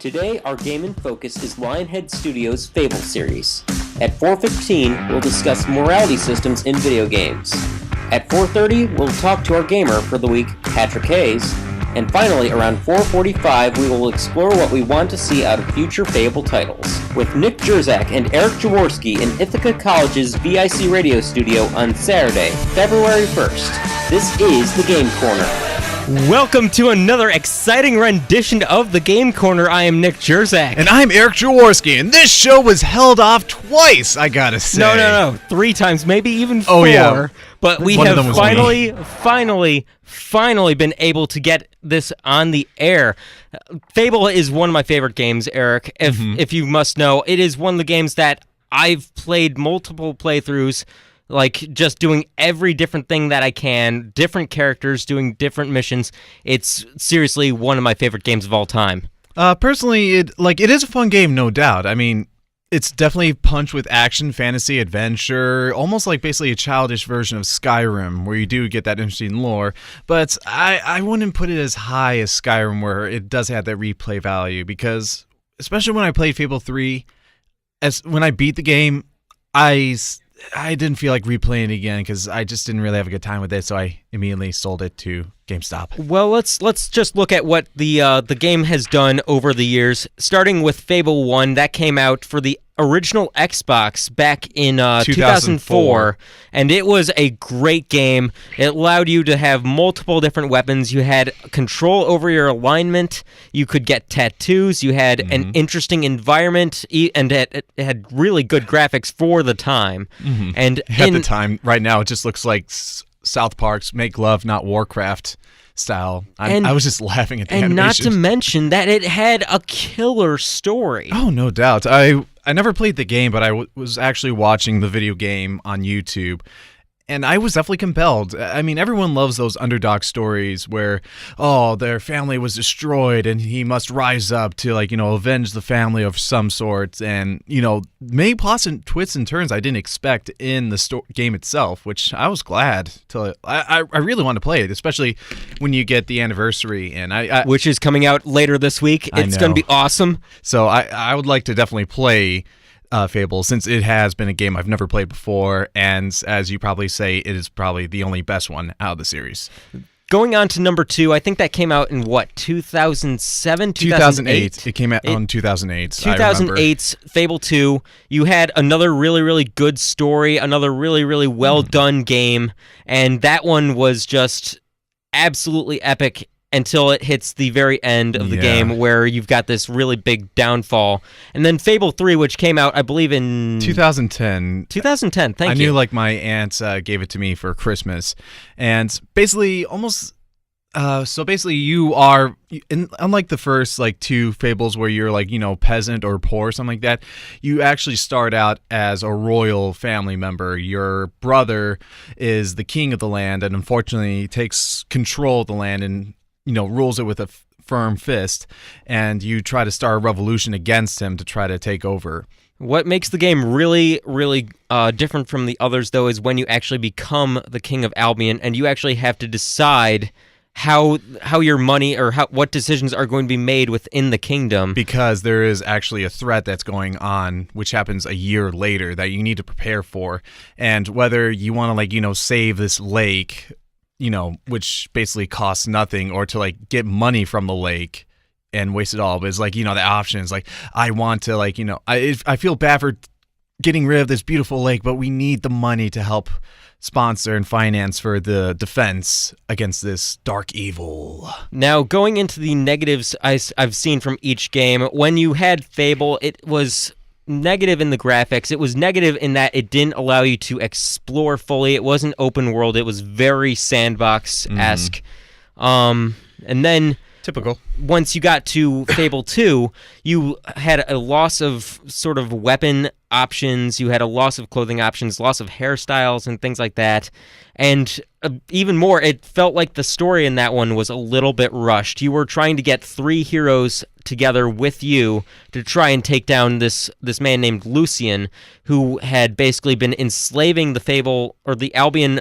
Today, our game in focus is Lionhead Studios' Fable series. At 4:15, we'll discuss morality systems in video games. At 4:30, we'll talk to our gamer for the week, Patrick Hayes. And finally, around 4:45, we will explore what we want to see out of future Fable titles, with Nick Jerzak and Eric Jaworski in Ithaca College's VIC radio studio on Saturday, February 1st. This is The Game Corner. Welcome to another exciting rendition of The Game Corner. I am Nick Jerzak. And I'm Eric Jaworski, and this show was held off twice, I gotta say. No. 3 times, maybe even 4. Oh, yeah. But we have finally been able to get this on the air. Fable is one of my favorite games, Eric, if you must know. It is one of the games that I've played multiple playthroughs, like just doing every different thing that I can, different characters, doing different missions. It's seriously one of my favorite games of all time. Personally, it is a fun game, no doubt. I mean, it's definitely punched with action, fantasy, adventure, almost like basically a childish version of Skyrim, where you do get that interesting lore. But I wouldn't put it as high as Skyrim, where it does have that replay value, because especially when I played Fable 3, when I beat the game, I didn't feel like replaying it again because I just didn't really have a good time with it, so I immediately sold it to GameStop. Well, let's just look at what the game has done over the years, starting with Fable 1. That came out for the original Xbox back in 2004, and it was a great game. It allowed you to have multiple different weapons. You had control over your alignment. You could get tattoos. You had an interesting environment, and it had really good graphics for the time. And at the time, right now, it just looks like South Park's Make Love, Not Warcraft style. I was just laughing at the animation. And not to mention that it had a killer story. Oh, no doubt. I never played the game, but I was actually watching the video game on YouTube, and I was definitely compelled. I mean, everyone loves those underdog stories where, their family was destroyed and he must rise up to, avenge the family of some sort. And, many plots and twists and turns I didn't expect in the game itself, which I was glad to. I really want to play it, especially when you get the anniversary. And which is coming out later this week. It's going to be awesome. So I would like to definitely play Fable, since it has been a game I've never played before, and as you probably say, it is probably the only best one out of the series. Going on to number 2, I think that came out in 2007, 2008? It came out in 2008. 2008's Fable 2. You had another really, really good story, another really, really well done game, and that one was just absolutely epic until it hits the very end of the game, where you've got this really big downfall. And then Fable 3, which came out, I believe, in 2010. 2010, thank you. I knew, my aunt gave it to me for Christmas. And basically, you are, unlike the first, 2 Fables where you're, peasant or poor or something like that, you actually start out as a royal family member. Your brother is the king of the land and unfortunately takes control of the land and rules it with a firm fist, and you try to start a revolution against him to try to take over. What makes the game really, really different from the others, though, is when you actually become the King of Albion, and you actually have to decide how your money or what decisions are going to be made within the kingdom. Because there is actually a threat that's going on, which happens a year later, that you need to prepare for. And whether you want to, save this lake, which basically costs nothing, or to get money from the lake and waste it all. But it's the option is I want to I feel bad for getting rid of this beautiful lake, but we need the money to help sponsor and finance for the defense against this dark evil. Now, going into the negatives I've seen from each game, when you had Fable, it was negative in the graphics. It was negative in that it didn't allow you to explore fully. It wasn't open world. It was very sandbox-esque. And then typical. Once you got to Fable 2, you had a loss of sort of weapon options. You had a loss of clothing options, loss of hairstyles and things like that. And even more, it felt like the story in that one was a little bit rushed. You were trying to get 3 heroes together with you to try and take down this man named Lucian, who had basically been enslaving the Fable or the Albion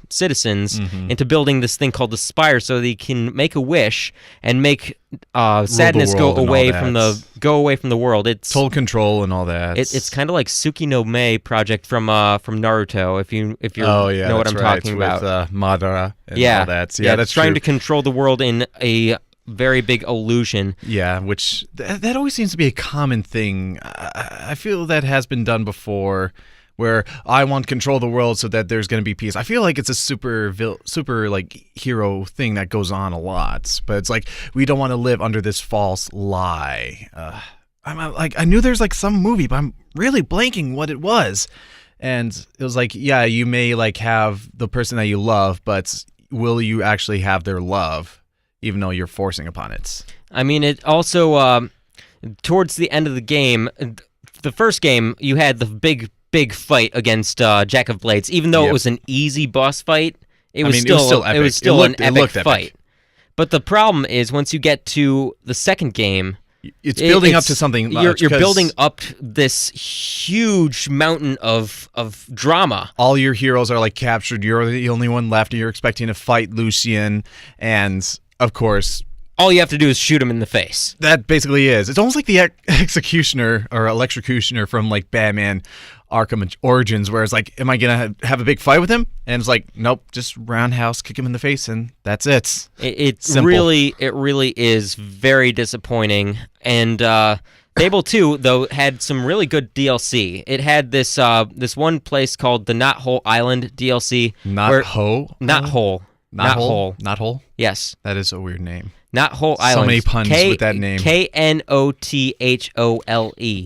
citizens into building this thing called the Spire, so they can make a wish and make sadness go world and all away that. from the world. It's Total control and all that. it's kind of like Suki no Mei project from Naruto. If you oh yeah, know what that's I'm right. talking With, about. Madara and Yeah, all that. Yeah, that's trying true. to control the world in a very big illusion. Yeah, which that always seems to be a common thing. I feel that has been done before, where I want to control the world so that there's going to be peace. I feel like it's a super like hero thing that goes on a lot, but it's like we don't want to live under this false lie. I knew there's like some movie, but I'm really blanking what it was. And it was like, yeah, you may like have the person that you love, but will you actually have their love? Even though you're forcing upon it. I mean, it also, towards the end of the game, the first game, you had the big fight against Jack of Blades. Even though it was an easy boss fight, it was still epic. It was still an epic epic fight. But the problem is, once you get to the second game, it's building up to something much. You're building up this huge mountain of drama. All your heroes are like captured. You're the only one left, and you're expecting to fight Lucian, and of course, all you have to do is shoot him in the face. That basically is. It's almost like the executioner or electrocutioner from like Batman Arkham Origins, where it's like, am I going to have a big fight with him? And it's like, nope, just roundhouse, kick him in the face, and that's it. It really is very disappointing. And Fable 2, though, had some really good DLC. It had this one place called the Not Hole Island DLC. Not Hole? Not Hole. Not Hole? Yes. That is a weird name. Not Hole Island. So many puns with that name. Knothole.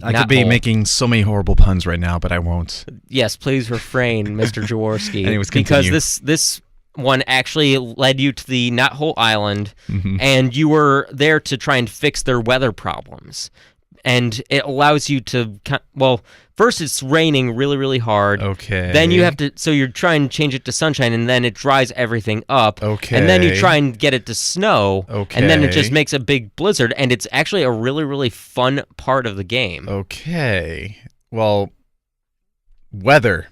I could be making so many horrible puns right now, but I won't. Yes, please refrain, Mr. Jaworski. Anyways, continue. Because this one actually led you to the Not Hole Island, and you were there to try and fix their weather problems. And it allows you to, well, first it's raining really, really hard. Okay. Then you have to, so you're trying to change it to sunshine, and then it dries everything up. Okay. And then you try and get it to snow. Okay. And then it just makes a big blizzard, and it's actually a really, really fun part of the game. Okay. Well, weather.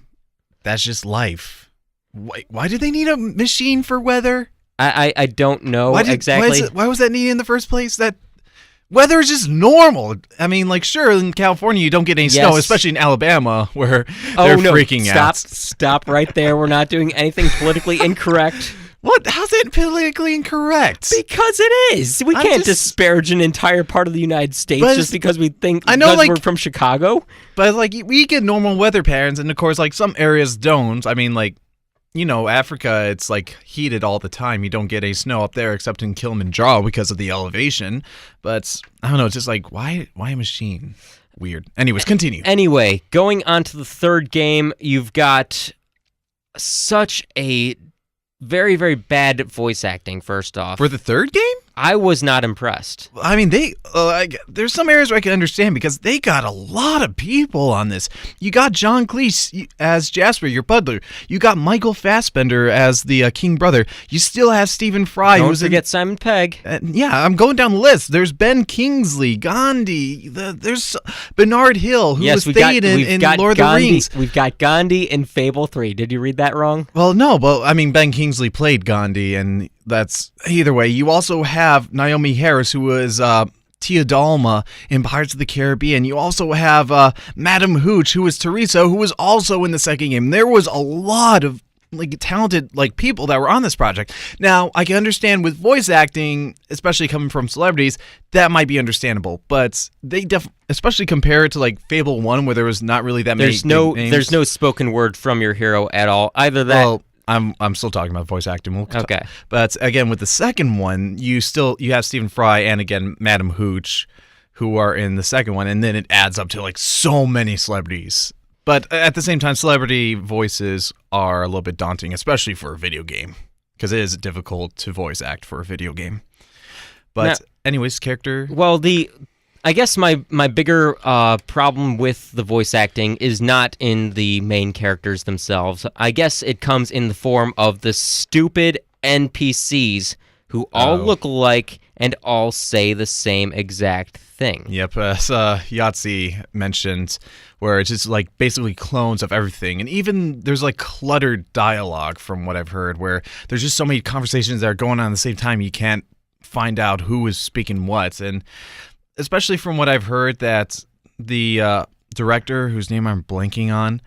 That's just life. Why do they need a machine for weather? I don't know exactly. Why was that needed in the first place? That weather is just normal. I mean, like, sure, in California you don't get any snow, especially in Alabama, where they're freaking out. Stop right there. We're not doing anything politically incorrect. What? How's that politically incorrect? Because it is. We can't disparage an entire part of the United States just because we think we're from Chicago. But, like, we get normal weather patterns, and, of course, like, some areas don't. I mean, like, you know, Africa, it's like heated all the time. You don't get any snow up there except in Kilimanjaro because of the elevation. But I don't know, it's just like, why a machine? Weird. Anyways, continue. Anyway, going on to the third game, you've got such a very, very bad voice acting, first off. For the third game? I was not impressed. I mean, there's some areas where I can understand because they got a lot of people on this. You got John Cleese as Jasper, your butler. You got Michael Fassbender as the King brother. You still have Stephen Fry. Don't forget Simon Pegg. Yeah, I'm going down the list. There's Ben Kingsley, Gandhi. There's Bernard Hill, who was Théoden in Lord of the Rings. We've got Gandhi in Fable 3. Did you read that wrong? Well, no, but I mean, Ben Kingsley played Gandhi, and that's either way. You also have Naomi Harris, who was Tia Dalma in Pirates of the Caribbean. You also have Madam Hooch, who was Teresa, who was also in the second game. There was a lot of like talented like people that were on this project. Now, I can understand with voice acting, especially coming from celebrities, that might be understandable. But they especially compare it to like Fable 1, where there was not really that many names. There's no spoken word from your hero at all. Either that. Well, I'm still talking about voice acting. Okay. But again, with the second one, you have Stephen Fry and again Madam Hooch, who are in the second one, and then it adds up to like so many celebrities. But at the same time, celebrity voices are a little bit daunting, especially for a video game, because it is difficult to voice act for a video game. But anyways, character. Well, I guess my bigger problem with the voice acting is not in the main characters themselves. I guess it comes in the form of the stupid NPCs who all look alike and all say the same exact thing. Yep, as Yahtzee mentioned, where it's just like basically clones of everything. And even there's like cluttered dialogue from what I've heard, where there's just so many conversations that are going on at the same time you can't find out who is speaking what. And especially from what I've heard, that the director, whose name I'm blanking on,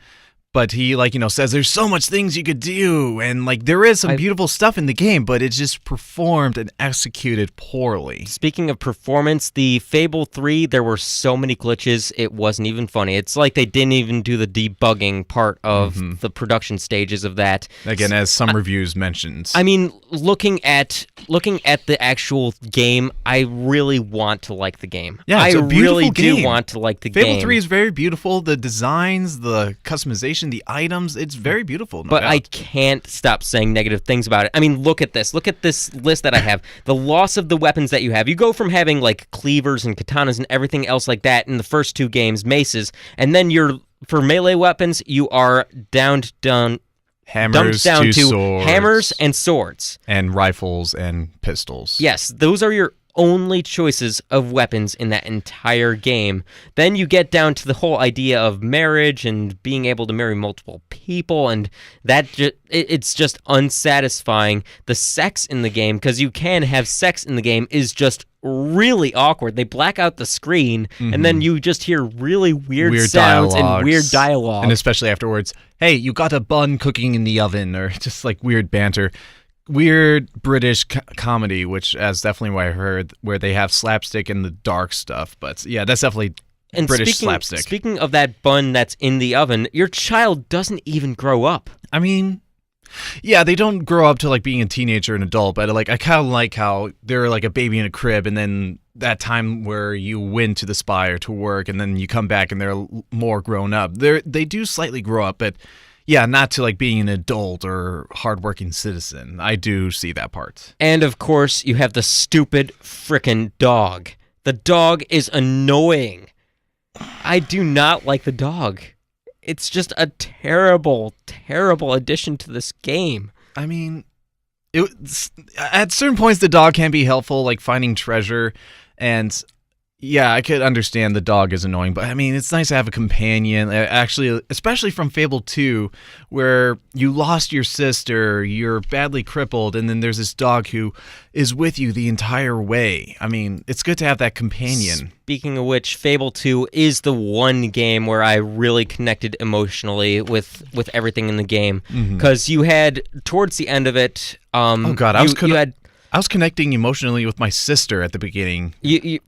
but he, like, says there's so much things you could do, and like there is some beautiful stuff in the game, but it's just performed and executed poorly. Speaking of performance, the Fable 3, there were so many glitches, it wasn't even funny. It's like they didn't even do the debugging part of the production stages of that. Again, as some reviews mentioned. I mean, looking at the actual game, I really want to like the game. Yeah, it's a beautiful really game. do want to like the game. Fable 3 is very beautiful. The designs, the customization, the items, it's very beautiful. But I can't stop saying negative things about it. I mean, look at this. Look at this list that I have. The loss of the weapons that you have. You go from having like cleavers and katanas and everything else like that in the first 2 games, maces, and then for melee weapons, you are dumped down to swords, hammers and swords. And rifles and pistols. Yes, those are your only choices of weapons in that entire game. Then you get down to the whole idea of marriage and being able to marry multiple people, and that it's just unsatisfying. The sex in the game, because you can have sex in the game, is just really awkward. They black out the screen, and then you just hear really weird sounds and weird dialogue. And especially afterwards, hey, you got a bun cooking in the oven, or just like weird banter. Weird British comedy, which is definitely what I heard, where they have slapstick and the dark stuff. But yeah, that's definitely British slapstick. Speaking of that bun that's in the oven, your child doesn't even grow up. I mean, yeah, they don't grow up to like being a teenager and adult, but like I kind of like how they're like a baby in a crib, and then that time where you went to the Spire to work, and then you come back and they're more grown up. They do slightly grow up, but yeah, not to like being an adult or hardworking citizen. I do see that part. And of course, you have the stupid frickin' dog. The dog is annoying. I do not like the dog. It's just a terrible, terrible addition to this game. I mean, at certain points the dog can be helpful, like finding treasure, and yeah, I could understand the dog is annoying, but I mean, it's nice to have a companion. Actually, especially from Fable 2, where you lost your sister, you're badly crippled, and then there's this dog who is with you the entire way. I mean, it's good to have that companion. Speaking of which, Fable 2 is the one game where I really connected emotionally with everything in the game, because you had, towards the end of it, I was connecting emotionally with my sister at the beginning.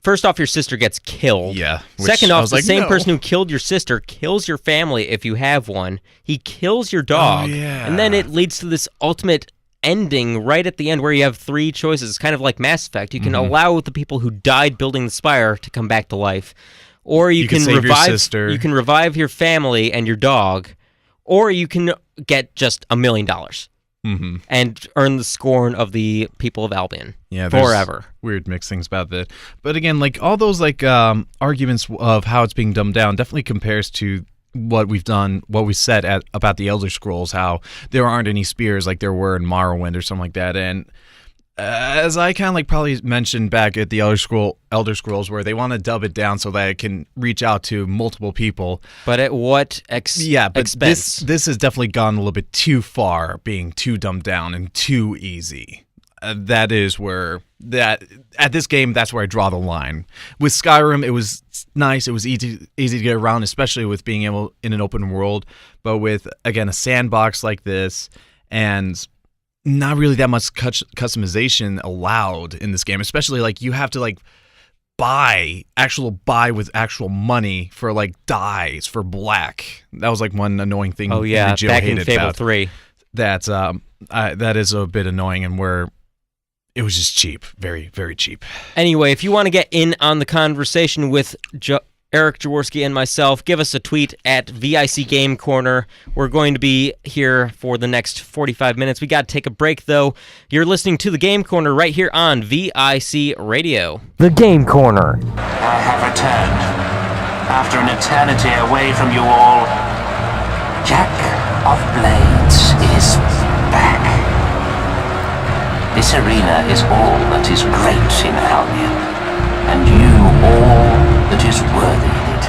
First off, your sister gets killed. Yeah. Second off, the same person who killed your sister kills your family if you have one. He kills your dog. Oh, yeah. And then it leads to this ultimate ending right at the end where you have 3 choices, kind of like Mass Effect. You can allow the people who died building the Spire to come back to life. Or you can save revive your sister. You can revive your family and your dog. Or you can get just $1 million. And earn the scorn of the people of Albion forever. Weird mixed things about that. But again, like all those like arguments of how it's being dumbed down definitely compares to what we said about the Elder Scrolls, how there aren't any spears like there were in Morrowind or something like that. And as I kind of like probably mentioned back at the Elder Scrolls, where they want to dub it down so that it can reach out to multiple people. But at what expense? This has definitely gone a little bit too far, being too dumbed down and too easy. That is where at this game, that's where I draw the line. With Skyrim, it was nice. It was easy to get around, especially with being able in an open world. But with, again, a sandbox like this and not really that much customization allowed in this game, especially like you have to like buy with actual money for like dyes for black. That was like one annoying thing. Oh yeah, back in Fable 3. That is a bit annoying, and where it was just cheap, very, very cheap. Anyway, if you want to get in on the conversation with Eric Jaworski and myself, give us a tweet at VIC Game Corner. We're going to be here for the next 45 minutes. We got to take a break, though. You're listening to the Game Corner right here on VIC Radio. The Game Corner. I have returned. After an eternity away from you all, Jack of Blades is back. This arena is all that is great in Albion, and you all that is worthy in it.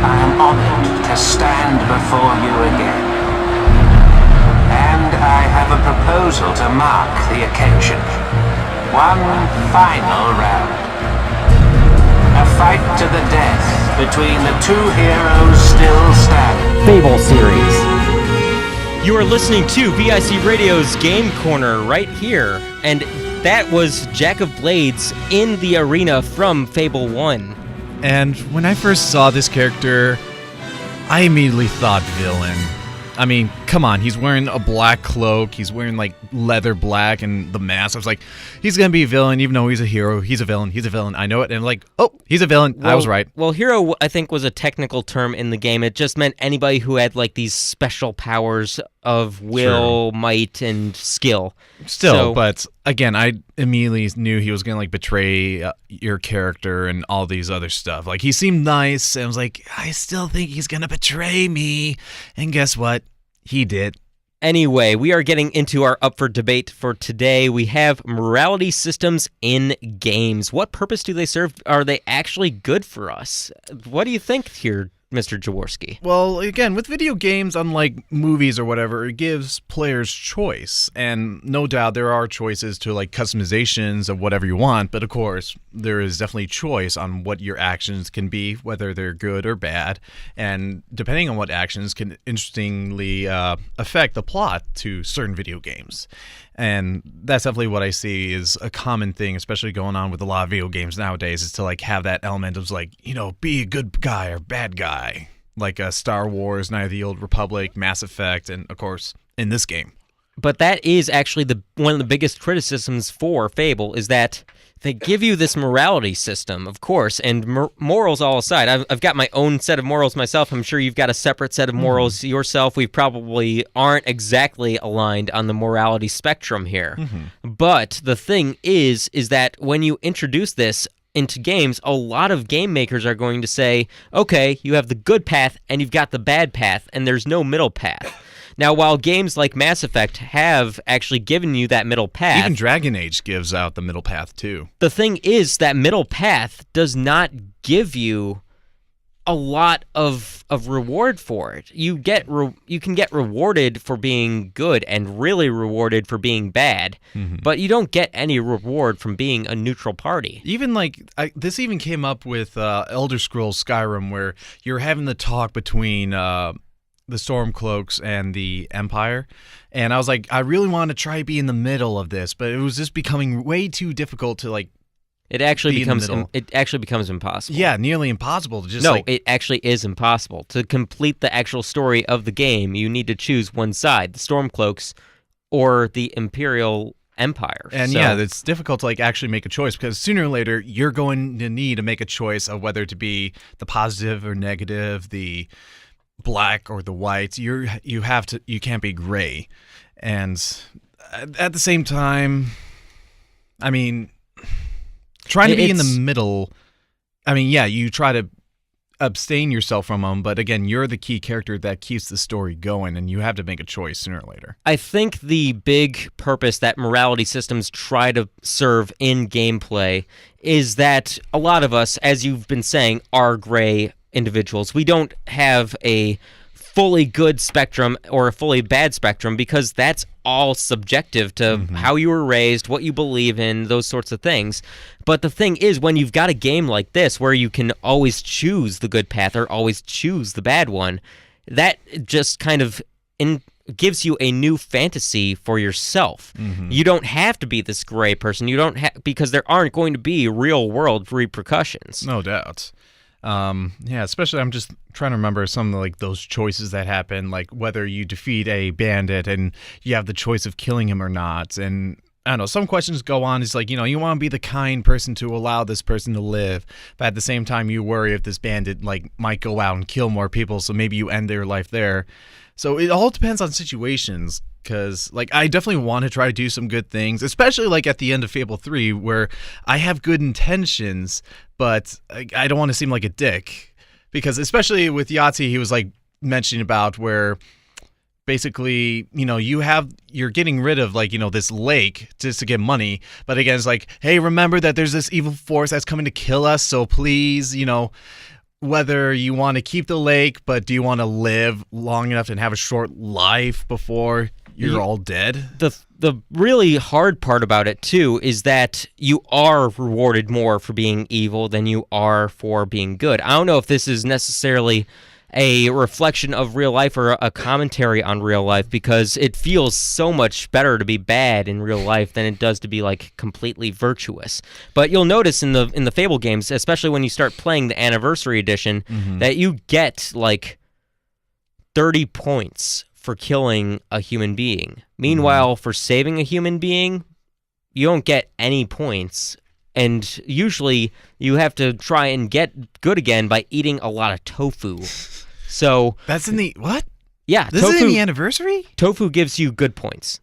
I am honored to stand before you again, and I have a proposal to mark the occasion. one final round. A fight to the death between the two heroes still standing. Fable series. You are listening to VIC Radio's Game Corner right here, and that was Jack of Blades in the arena from Fable 1. And when I first saw this character, I immediately thought villain. I mean, come on, he's wearing a black cloak, he's wearing like leather black and the mask. I was like, he's gonna be a villain, even though he's a hero. He's a villain, I know it. And I'm like, oh, he's a villain. I was right. Well, hero, I think, was a technical term in the game. It just meant anybody who had like these special powers of will, might, and skill. Still, but again, I immediately knew he was gonna like betray your character and all these other stuff. Like, he seemed nice, and I was like, I still think he's gonna betray me. And guess what? He did. Anyway, we are getting into our up for debate for today. We have morality systems in games. What purpose do they serve? Are they actually good for us? What do you think here, Mr. Jaworski? Well, again, with video games, unlike movies or whatever, it gives players choice. And no doubt there are choices to like customizations of whatever you want, but of course, there is definitely choice on what your actions can be, whether they're good or bad. And depending on what actions can interestingly affect the plot to certain video games. And that's definitely what I see is a common thing, especially going on with a lot of video games nowadays, is to like have that element of like, you know, be a good guy or bad guy, like Star Wars, Night of the Old Republic, Mass Effect, and of course in this game. But that is actually one of the biggest criticisms for Fable, is that they give you this morality system, of course, and morals all aside. I've got my own set of morals myself. I'm sure you've got a separate set of morals yourself. We probably aren't exactly aligned on the morality spectrum here. But the thing is that when you introduce this into games, a lot of game makers are going to say, okay, you have the good path and you've got the bad path, and there's no middle path. Now, while games like Mass Effect have actually given you that middle path... Even Dragon Age gives out the middle path, too. The thing is that middle path does not give you a lot of reward for it. You can get rewarded for being good and really rewarded for being bad, but you don't get any reward from being a neutral party. Even like, this even came up with Elder Scrolls Skyrim, where you're having the talk between... the Stormcloaks and the Empire, and I was like, I really want to try to be in the middle of this, but it was just becoming way too difficult to like. It actually becomes impossible. Yeah, nearly impossible to just. No, it actually is impossible to complete the actual story of the game. You need to choose one side: the Stormcloaks or the Imperial Empire. And yeah, it's difficult to like actually make a choice, because sooner or later you're going to need to make a choice of whether to be the positive or negative, the black or the white. You can't be gray. And at the same time, I mean, trying to be in the middle, I mean, yeah, you try to abstain yourself from them, but again, you're the key character that keeps the story going, and you have to make a choice sooner or later. I think the big purpose that morality systems try to serve in gameplay is that a lot of us, as you've been saying, are gray individuals. We don't have a fully good spectrum or a fully bad spectrum, because that's all subjective to how you were raised, what you believe in, those sorts of things. But the thing is, when you've got a game like this where you can always choose the good path or always choose the bad one, that just kind of gives you a new fantasy for yourself. You don't have to be this gray person. You don't because there aren't going to be real world repercussions. No doubt. Yeah, especially I'm just trying to remember some of like those choices that happen, like whether you defeat a bandit and you have the choice of killing him or not. And I don't know, some questions go on. It's like, you know, you want to be the kind person to allow this person to live, but at the same time you worry if this bandit like might go out and kill more people, so maybe you end their life there. So it all depends on situations, because like I definitely want to try to do some good things, especially like at the end of Fable 3, where I have good intentions, but I don't want to seem like a dick, because especially with Yahtzee, he was like mentioning about where basically, you know, you're getting rid of like, you know, this lake just to get money, but again, it's like, hey, remember that there's this evil force that's coming to kill us, so please, you know, whether you want to keep the lake, but do you want to live long enough and have a short life before you're all dead. The really hard part about it, too, is that you are rewarded more for being evil than you are for being good. I don't know if this is necessarily a reflection of real life or a commentary on real life, because it feels so much better to be bad in real life than it does to be like completely virtuous. But you'll notice in the Fable games, especially when you start playing the Anniversary Edition, that you get like 30 points for killing a human being. Meanwhile, for saving a human being, you don't get any points. And usually you have to try and get good again by eating a lot of tofu. So that's in the what? Yeah, this is in the Anniversary? Tofu gives you good points.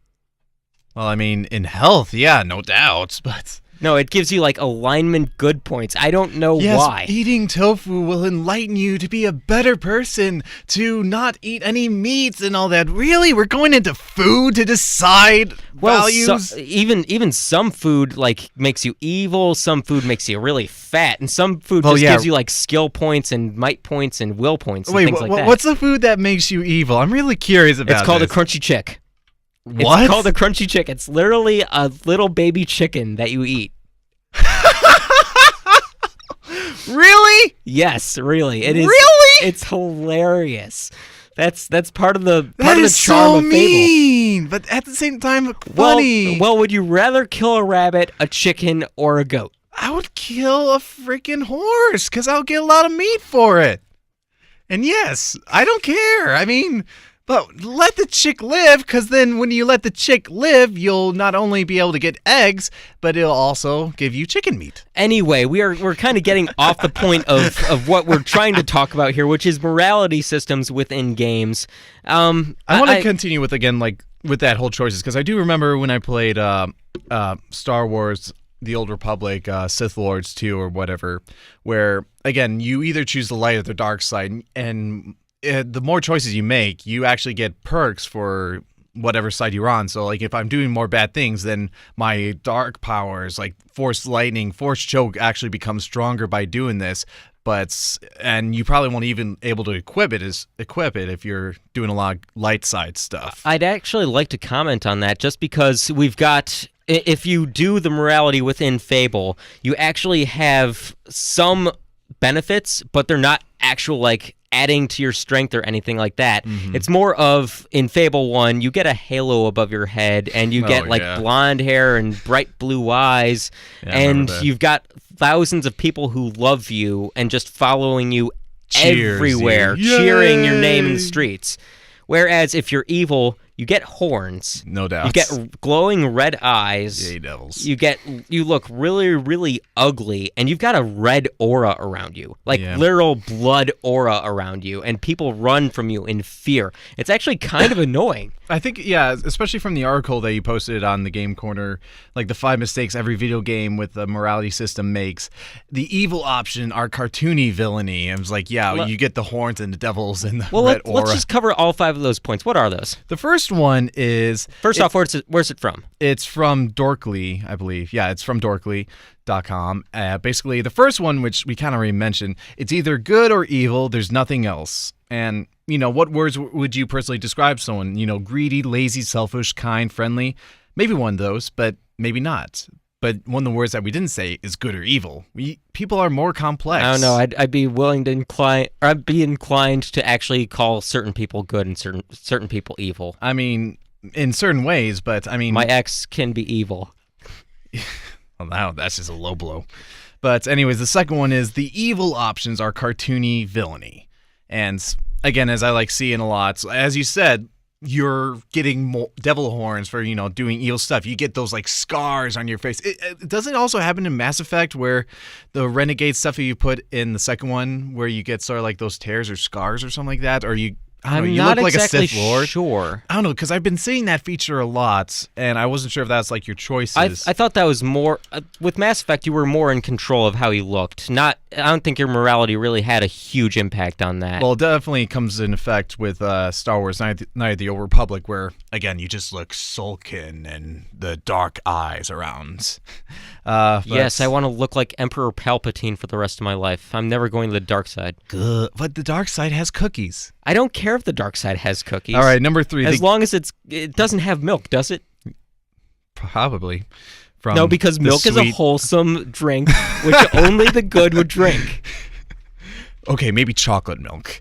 Well, I mean, in health, yeah, no doubt, but no, it gives you like alignment good points. I don't know why. Eating tofu will enlighten you to be a better person, to not eat any meats and all that. Really? We're going into food to decide values? Even some food like makes you evil, some food makes you really fat, and some food just gives you like skill points and might points and will points and things like that. What's the food that makes you evil? I'm really curious about It's called this. a crunchy chick. What? It's called a crunchy chick. It's literally a little baby chicken that you eat. Really? Yes, really. It is. Really? It's hilarious. That's part of the That is charm so of Fable. mean, but at the same time, funny. Well, would you rather kill a rabbit, a chicken, or a goat? I would kill a freaking horse because I'll get a lot of meat for it. And yes, I don't care. I mean, but let the chick live, because then when you let the chick live, you'll not only be able to get eggs, but it'll also give you chicken meat. Anyway, we're kind of getting off the point of what we're trying to talk about here, which is morality systems within games. I want to continue with that whole choices, because I do remember when I played Star Wars The Old Republic, Sith Lords 2 or whatever, where, again, you either choose the light or the dark side, and the more choices you make, you actually get perks for whatever side you're on. So, like, if I'm doing more bad things, then my dark powers, like Force Lightning, Force Choke, actually become stronger by doing this. And you probably won't even able to equip it if you're doing a lot of light side stuff. I'd actually like to comment on that, just because we've got... If you do the morality within Fable, you actually have some benefits, but they're not actual, like, adding to your strength or anything like that. It's more of, in Fable 1, you get a halo above your head, and you get blonde hair and bright blue eyes, and you've got thousands of people who love you and just following you everywhere, cheering your name in the streets. Whereas if you're evil, you get horns. No doubt. You get glowing red eyes. Yay, devils. You look really, really ugly, and you've got a red aura around you. Like literal blood aura around you, and people run from you in fear. It's actually kind of annoying. I think, yeah, especially from the article that you posted on the Game Corner, like the 5 mistakes every video game with the morality system makes. The evil option are cartoony villainy. It was like, you get the horns and the devils and the red aura. Let's just cover all 5 of those points. What are those? The first one is... First off, where's it from? It's from Dorkly, I believe. Yeah, it's from Dorkly.com. Basically, the first one, which we kind of already mentioned, it's either good or evil. There's nothing else. And, what words would you personally describe someone? Greedy, lazy, selfish, kind, friendly. Maybe one of those, but maybe not. But one of the words that we didn't say is good or evil. People are more complex. I don't know. I'd be willing to I'd be inclined to actually call certain people good and certain people evil. I mean, in certain ways, but I mean, my ex can be evil. Well, now that's just a low blow. But anyways, the second one is the evil options are cartoony villainy. And again, as I like seeing a lot, so as you said, you're getting more devil horns for, doing evil stuff. You get those, like, scars on your face. It doesn't also happen in Mass Effect where the renegade stuff that you put in the second one where you get sort of like those tears or scars or something like that? Or you not look exactly like a Sith Lord. Sure. I don't know, because I've been seeing that feature a lot, and I wasn't sure if that's like your choices. I thought that was more with Mass Effect. You were more in control of how you looked. I don't think your morality really had a huge impact on that. Well, it definitely comes in effect with Star Wars: Night of the Old Republic, where again you just look sullen and the dark eyes around. Yes, I want to look like Emperor Palpatine for the rest of my life. I'm never going to the dark side. Good, but the dark side has cookies. I don't care care if the dark side has cookies. All right, number 3. As long as it doesn't have milk, does it? Probably. No, because milk is a wholesome drink, which only the good would drink. Okay, maybe chocolate milk.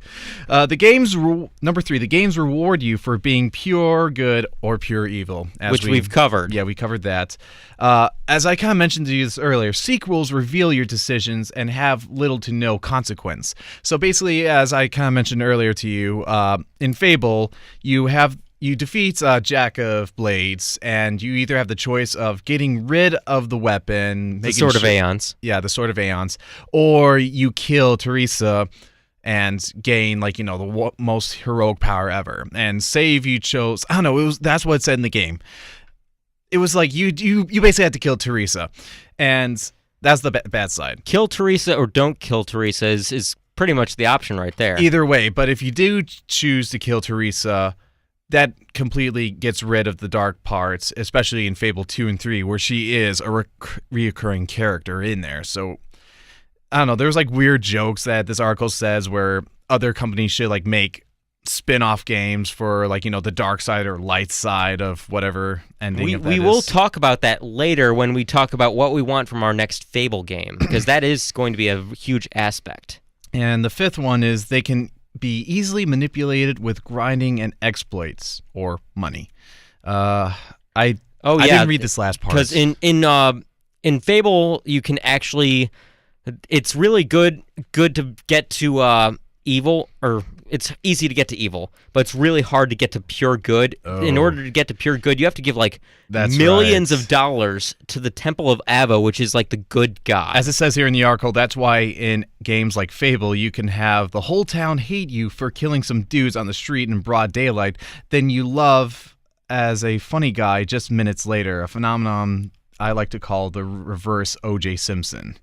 Number 3, the games reward you for being pure good or pure evil. Which we've covered. Yeah, we covered that. As I kind of mentioned to you this earlier, sequels reveal your decisions and have little to no consequence. So basically, as I kind of mentioned earlier to you, in Fable, you defeat Jack of Blades, and you either have the choice of getting rid of the weapon, the Sword of Aeons. Yeah, the Sword of Aeons, or you kill Teresa and gain the most heroic power ever. And save you chose. I don't know. That's what it said in the game. It was like you basically had to kill Teresa, and that's the bad side. Kill Teresa or don't kill Teresa is pretty much the option right there. Either way, but if you do choose to kill Teresa, that completely gets rid of the dark parts, especially in Fable 2 and 3, where she is a reoccurring character in there. So, I don't know, there's weird jokes that this article says where other companies should make spin-off games for the dark side or light side of whatever ending. We will talk about that later when we talk about what we want from our next Fable game, because that is going to be a huge aspect. And the 5th one is they can be easily manipulated with grinding and exploits or money. I didn't read this last part because in Fable you can actually, it's really good to get to evil, or it's easy to get to evil, but it's really hard to get to pure good. Oh. In order to get to pure good, you have to give millions of dollars to the Temple of Ava, which is the good god. As it says here in the article, that's why in games like Fable, you can have the whole town hate you for killing some dudes on the street in broad daylight, then you love as a funny guy just minutes later, a phenomenon I like to call the reverse O.J. Simpson.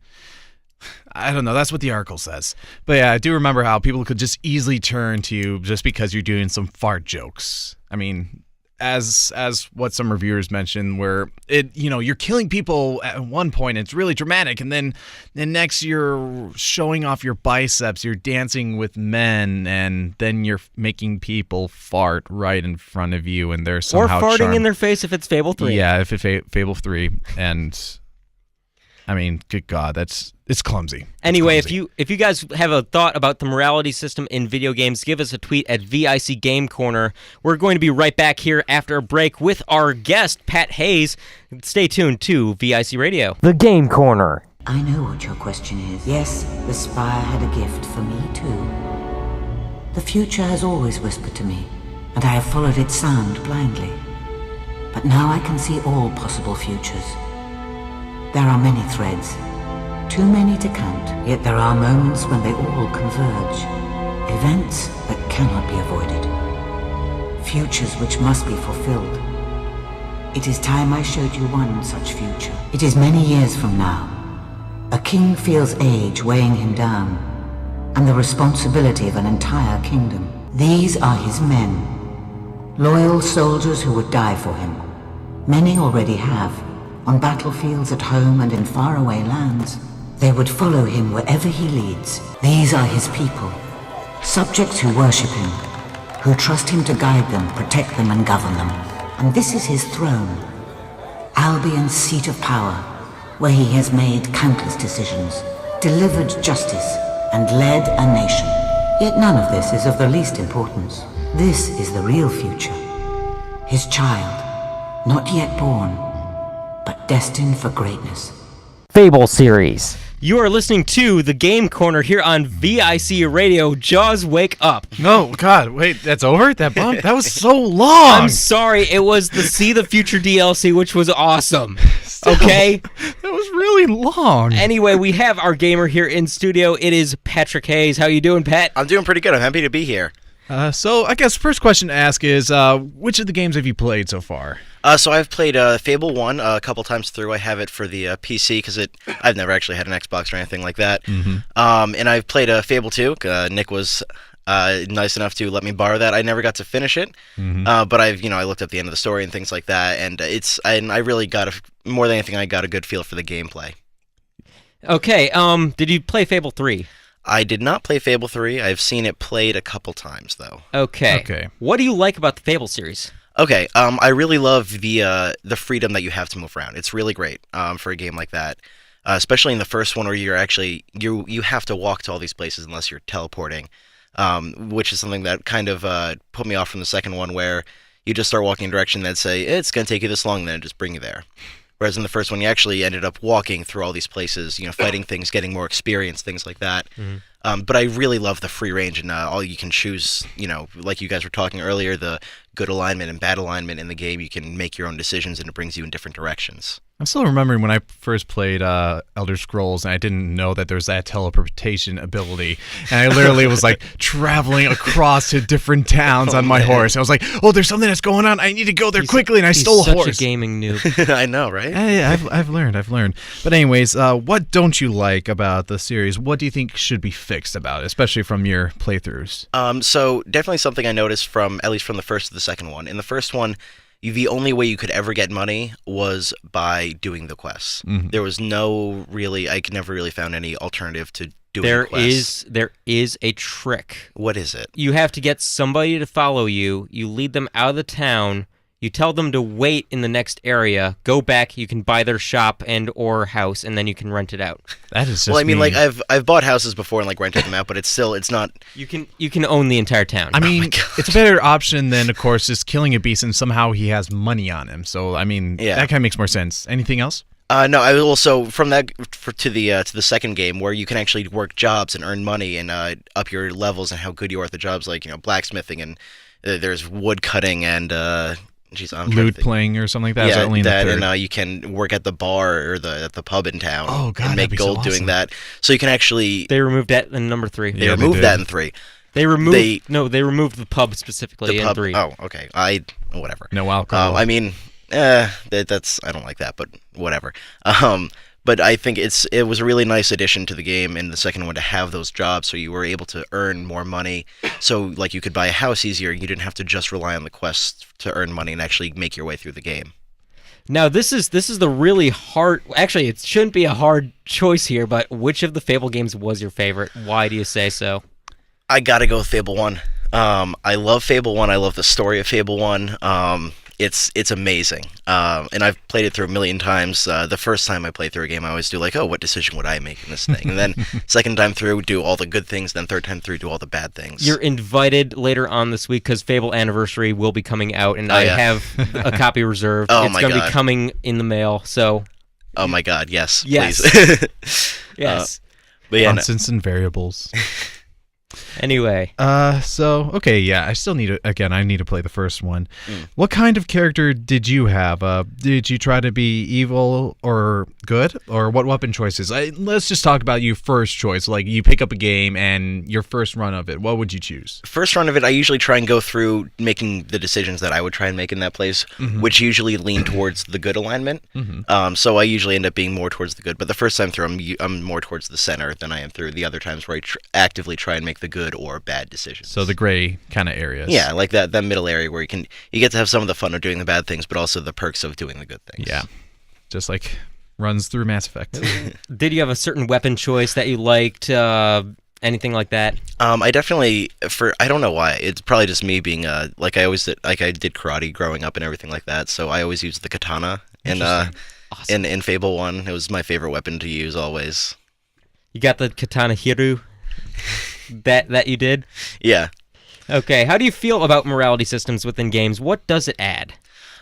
I don't know. That's what the article says. But yeah, I do remember how people could just easily turn to you just because you're doing some fart jokes. I mean, as what some reviewers mentioned, where you're killing people at one point, it's really dramatic, and then next you're showing off your biceps, you're dancing with men, and then you're making people fart right in front of you, and they're somehow or farting charmed. in their face if it's Fable 3. Yeah, if it's Fable 3, and I mean, good God, it's clumsy. Anyway, clumsy. if you guys have a thought about the morality system in video games, give us a tweet at VIC Game Corner. We're going to be right back here after a break with our guest, Pat Hayes. Stay tuned to VIC Radio. The Game Corner. I know what your question is. Yes, the spire had a gift for me too. The future has always whispered to me, and I have followed its sound blindly. But now I can see all possible futures. There are many threads, too many to count, yet there are moments when they all converge. Events that cannot be avoided. Futures which must be fulfilled. It is time I showed you one such future. It is many years from now. A king feels age weighing him down, and the responsibility of an entire kingdom. These are his men, loyal soldiers who would die for him. Many already have. On battlefields at home and in faraway lands, they would follow him wherever he leads. These are his people, subjects who worship him, who trust him to guide them, protect them, and govern them. And this is his throne, Albion's seat of power, where he has made countless decisions, delivered justice, and led a nation. Yet none of this is of the least importance. This is the real future. His child, not yet born, but destined for greatness. Fable series. You are listening to The Game Corner here on VIC Radio. Jaws, wake up. No, God, wait, that's over? That bump? That was so long. I'm sorry, it was the See the Future DLC, which was awesome. Okay? That was really long. Anyway, we have our gamer here in studio. It is Patrick Hayes. How you doing, Pat? I'm doing pretty good. I'm happy to be here. So I guess first question to ask is, which of the games have you played so far? So I've played Fable 1 a couple times through. I have it for the PC because I've never actually had an Xbox or anything like that. Mm-hmm. And I've played Fable 2. Nick was nice enough to let me borrow that. I never got to finish it, but I looked up the end of the story and things like that, and I really got more than anything, I got a good feel for the gameplay. Okay. Did you play Fable 3? I did not play Fable 3. I've seen it played a couple times, though. Okay. What do you like about the Fable series? Okay, I really love the freedom that you have to move around. It's really great for a game like that, especially in the first one where you're actually you have to walk to all these places unless you're teleporting, which is something that kind of put me off from the second one, where you just start walking in a direction that say it's going to take you this long, then it just bring you there. Whereas in the first one, you actually ended up walking through all these places, fighting things, getting more experience, things like that. But I really love the free range and all you can choose, like you guys were talking earlier, the good alignment and bad alignment in the game. You can make your own decisions and it brings you in different directions. I'm still remembering when I first played Elder Scrolls and I didn't know that there's that teleportation ability. And I literally was like traveling across to different towns on my horse. I was like, oh, there's something that's going on. I need to go there quickly. And I stole a horse. He's such a gaming noob. I know, right? Yeah, I've learned. But anyways, what don't you like about the series? What do you think should be fixed about it, especially from your playthroughs? So definitely something I noticed at least from the first to the second one. In the first one, the only way you could ever get money was by doing the quests. There was I could never really found any alternative to doing quests. There is a trick. What is it? You have to get somebody to follow you. You lead them out of the town. You tell them to wait in the next area. Go back. You can buy their shop and or house, and then you can rent it out. That is just well, I mean, like I've bought houses before and like rented them out, but it's not. You can own the entire town. I mean, it's a better option than, of course, just killing a beast and somehow he has money on him. So I mean, that kind of makes more sense. Anything else? No, I also from that to the second game where you can actually work jobs and earn money and up your levels and how good you are at the jobs, like blacksmithing and there's wood cutting and. Lute playing or something like that. Yeah, only in that the third? And you can work at the bar or at the pub in town. Oh, God, and make gold doing that. So you can actually. They removed that in number 3. They removed that in 3. They removed the pub specifically in 3. Oh, okay. Whatever. No alcohol. I mean, that's I don't like that, but whatever. But I think it was a really nice addition to the game in the second one to have those jobs, so you were able to earn more money. So like you could buy a house easier. You didn't have to just rely on the quests to earn money and actually make your way through the game. Now this is the really hard. Actually, it shouldn't be a hard choice here. But which of the Fable games was your favorite? Why do you say so? I gotta go with Fable 1. I love Fable 1. I love the story of Fable 1. It's amazing. And I've played it through a million times. The first time I play through a game, I always do like, oh, what decision would I make in this thing? And then second time through, do all the good things. Then third time through, do all the bad things. You're invited later on this week because Fable Anniversary will be coming out, and I have a copy reserved. It's going to be coming in the mail. So. Oh my God! Yes. Please. Yes. But yeah, constants and variables. Anyway. So, okay, yeah, I still need I need to play the first one. What kind of character did you have? Did you try to be evil or good? Or what weapon choices? Let's just talk about your first choice. Like, you pick up a game and your first run of it. What would you choose? First run of it, I usually try and go through making the decisions that I would try and make in that place, which usually lean towards the good alignment. So I usually end up being more towards the good. But the first time through, I'm more towards the center than I am through the other times where I actively try and make the good or bad decisions. So the gray kind of areas. Yeah, like that middle area where you get to have some of the fun of doing the bad things, but also the perks of doing the good things. Yeah, just like runs through Mass Effect. Did you have a certain weapon choice that you liked? Anything like that? I definitely I don't know why. It's probably just me being like I always did, like I did karate growing up and everything like that. So I always used the katana awesome. in Fable 1. It was my favorite weapon to use always. You got the katana hiru. That you did? Yeah. Okay, how do you feel about morality systems within games? What does it add?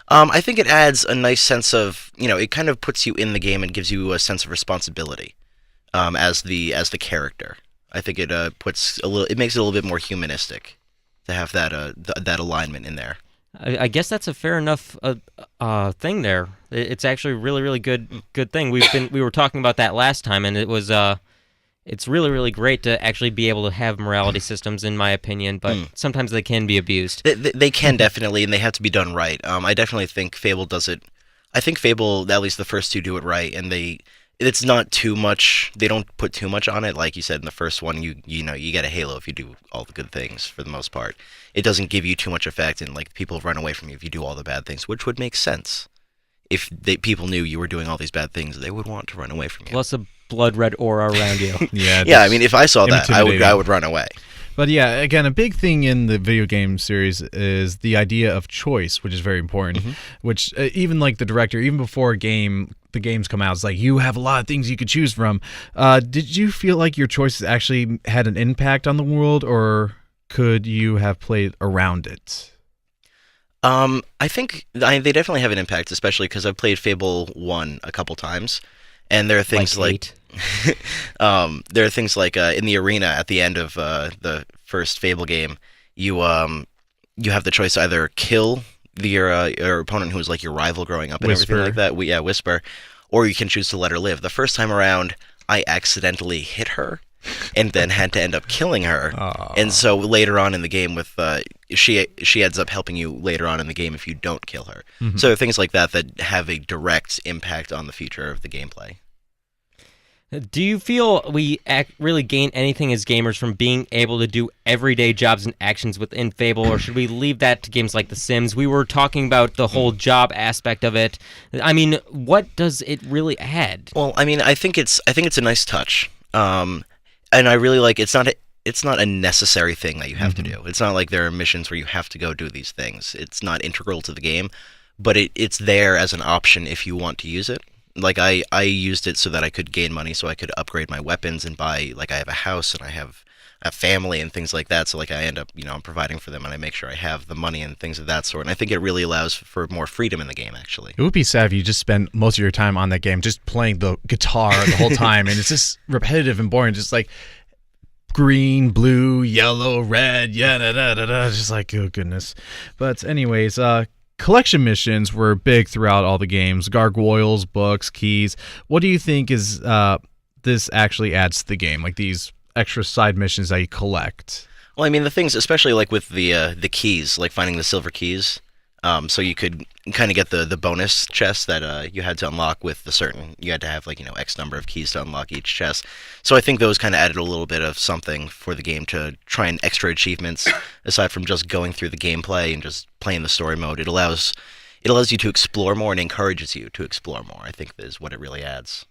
I think it adds a nice sense of, it kind of puts you in the game and gives you a sense of responsibility as the character. I think it makes it a little bit more humanistic to have that alignment in there. I guess that's a fair enough thing there. It's actually a really, really good thing. We were talking about that last time, and it was it's really, really great to actually be able to have morality systems, in my opinion, but sometimes they can be abused. They can definitely, and they have to be done right. I definitely think Fable does it. I think Fable, at least the first two, do it right, and it's not too much. They don't put too much on it. Like you said in the first one, you get a halo if you do all the good things for the most part. It doesn't give you too much effect, and like people run away from you if you do all the bad things, which would make sense. If people knew you were doing all these bad things, they would want to run away from you. blood red aura around you. Yeah, I mean, if I saw that, I intimidating. would run away. But yeah, again, a big thing in the video game series is the idea of choice, which is very important. Which even like the director, even before the games come out, it's like you have a lot of things you could choose from. Did you feel like your choices actually had an impact on the world, or could you have played around it? I think they definitely have an impact, especially because I've played Fable 1 a couple times, and there are things like there are things like in the arena at the end of the first Fable game, you have the choice to either kill your opponent who was like your rival growing up and Whisper. everything like that. Whisper, or you can choose to let her live. The first time around, I accidentally hit her, and then had to end up killing her. And so later on in the game, with she ends up helping you later on in the game if you don't kill her. So things like that have a direct impact on the future of the gameplay. Do you feel we really gain anything as gamers from being able to do everyday jobs and actions within Fable, or should we leave that to games like The Sims? We were talking about the whole job aspect of it. I mean, what does it really add? Well, I mean, I think it's a nice touch, and I really like it's not a necessary thing that you have to do. It's not like there are missions where you have to go do these things. It's not integral to the game, but it's there as an option if you want to use it. Like I used it so that I could gain money, so I could upgrade my weapons and buy, like, I have a house and I have a family and things like that. So like I end up, I'm providing for them, and I make sure I have the money and things of that sort. And I think it really allows for more freedom in the game, actually. It would be sad if you just spent most of your time on that game just playing the guitar the whole time, and it's just repetitive and boring, just like green, blue, yellow, red, just like, oh goodness. But anyways, collection missions were big throughout all the games. Gargoyles, books, keys. What do you think is this actually adds to the game? Like these extra side missions that you collect? Well, I mean, the things, especially like with the keys, like finding the silver keys, so you could kind of get the bonus chest that you had to unlock with you had to have like X number of keys to unlock each chest. So I think those kind of added a little bit of something for the game to try and extra achievements aside from just going through the gameplay and just playing the story mode. It allows you to explore more and encourages you to explore more, I think, is what it really adds.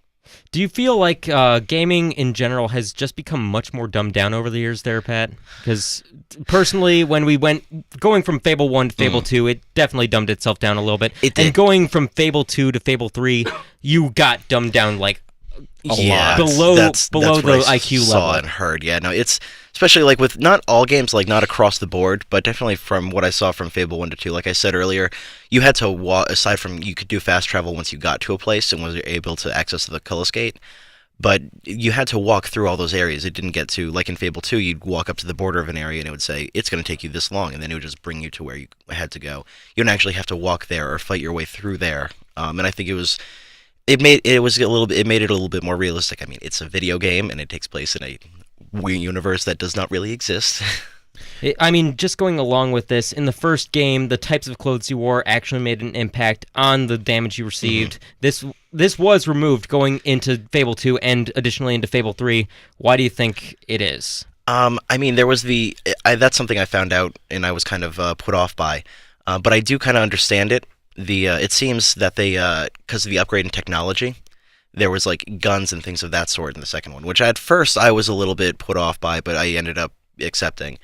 Do you feel like gaming in general has just become much more dumbed down over the years there, Pat? Because personally, when we going from Fable 1 to Fable 2, it definitely dumbed itself down a little bit. It did. And going from Fable 2 to Fable 3, you got dumbed down like a lot. Below the IQ level. Saw and heard. Yeah, no, it's especially like with not all games, like not across the board, but definitely from what I saw from Fable 1 to 2, like I said earlier, you had to walk, aside from you could do fast travel once you got to a place and was able to access the Cullis Gate, but you had to walk through all those areas. It didn't get to, like in Fable 2, you'd walk up to the border of an area and it would say, it's going to take you this long, and then it would just bring you to where you had to go. You don't actually have to walk there or fight your way through there, and I think it made it a little bit more realistic. I mean, it's a video game and it takes place in a weird universe that does not really exist. I mean, just going along with this, in the first game, the types of clothes you wore actually made an impact on the damage you received. This was removed going into Fable 2 and additionally into Fable 3. Why do you think it is? I mean, there was that's something I found out and I was kind of put off by, but I do kind of understand it. It seems that they, because of the upgrade in technology, there was like guns and things of that sort in the second one, which at first I was a little bit put off by, but I ended up accepting.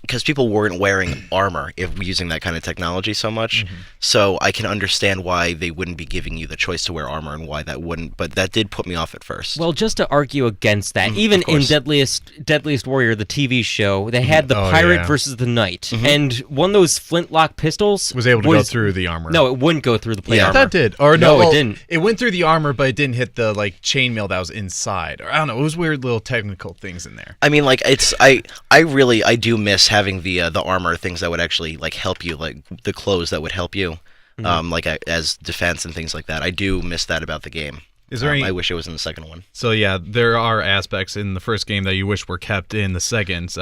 Because people weren't wearing armor using that kind of technology so much, so I can understand why they wouldn't be giving you the choice to wear armor and why that wouldn't, but that did put me off at first. Well, just to argue against that, even in Deadliest Warrior, the TV show, they had the pirate versus the knight, and one of those flintlock pistols was able to go through the armor. No, it wouldn't go through the plate armor. That did. Or no, it didn't. It went through the armor, but it didn't hit the like chainmail that was inside. Or I don't know. It was weird little technical things in there. I mean, like I do miss having the armor things that would actually like help you, like the clothes that would help you, like as defense and things like that. I do miss that about the game. Is there I wish it was in the second one. So yeah, there are aspects in the first game that you wish were kept in the second,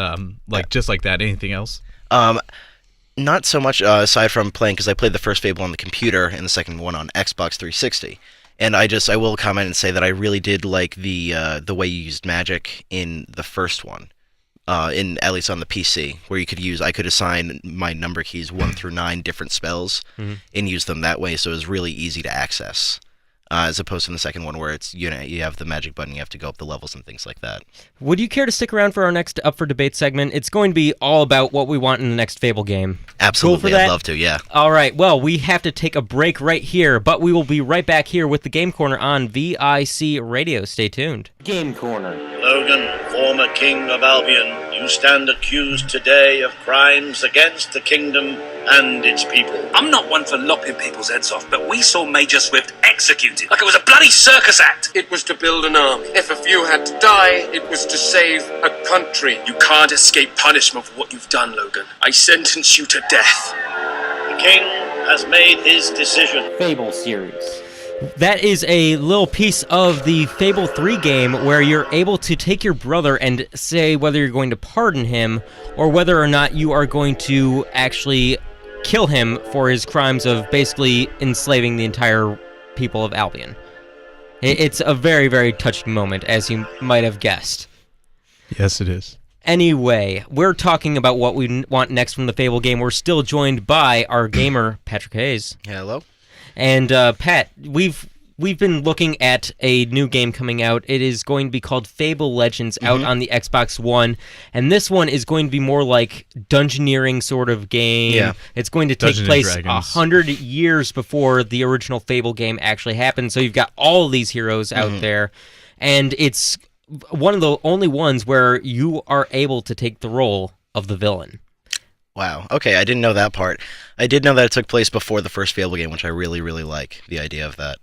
just like that. Anything else? Not so much aside from playing, because I played the first Fable on the computer and the second one on Xbox 360. And I will comment and say that I really did like the way you used magic in the first one. At least on the PC, where I could assign my number keys 1 through 9 different spells and use them that way, so it was really easy to access. as opposed to the second one where it's you have the magic button, you have to go up the levels and things like that. Would you care to stick around for our next Up for Debate segment? It's going to be all about what we want in the next Fable game. Absolutely, cool for that? I'd love to, yeah. All right, well, we have to take a break right here, but we will be right back here with the Game Corner on VIC Radio. Stay tuned. Game Corner. Logan, former king of Albion, you stand accused today of crimes against the kingdom and its people. I'm not one for lopping people's heads off, but we saw Major Swift executed like it was a bloody circus act. It was to build an army. If a few had to die, it was to save a country. You can't escape punishment for what you've done, Logan. I sentence you to death. The king has made his decision. Fable series. That is a little piece of the Fable 3 game where you're able to take your brother and say whether you're going to pardon him or whether or not you are going to actually kill him for his crimes of basically enslaving the entire people of Albion. It's a very, very touching moment, as you might have guessed. Yes, it is. Anyway, we're talking about what we want next from the Fable game. We're still joined by our gamer, Patrick Hayes. Hello. And Pat, we've been looking at a new game coming out. It is going to be called Fable Legends out on the Xbox One, and this one is going to be more like dungeoneering sort of game. Yeah. It's going to take Dungeons and place Dragons. 100 years before the original Fable game actually happened. So you've got all of these heroes out there, and it's one of the only ones where you are able to take the role of the villain. Wow. Okay, I didn't know that part. I did know that it took place before the first Fable game, which I really, really like the idea of that.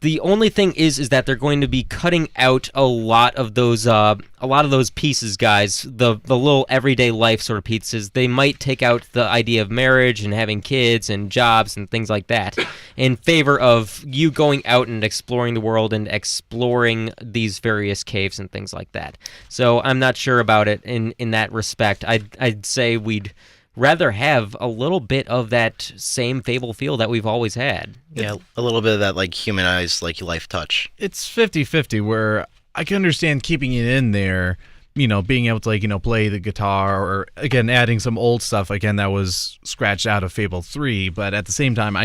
The only thing is that they're going to be cutting out a lot of those pieces, guys. The little everyday life sort of pieces. They might take out the idea of marriage and having kids and jobs and things like that, in favor of you going out and exploring the world and exploring these various caves and things like that. So I'm not sure about it in that respect. I'd say we'd rather have a little bit of that same Fable feel that we've always had. Yeah, a little bit of that like humanized like life touch. It's 50-50 where I can understand keeping it in there, being able to like, play the guitar or again adding some old stuff again that was scratched out of Fable 3, but at the same time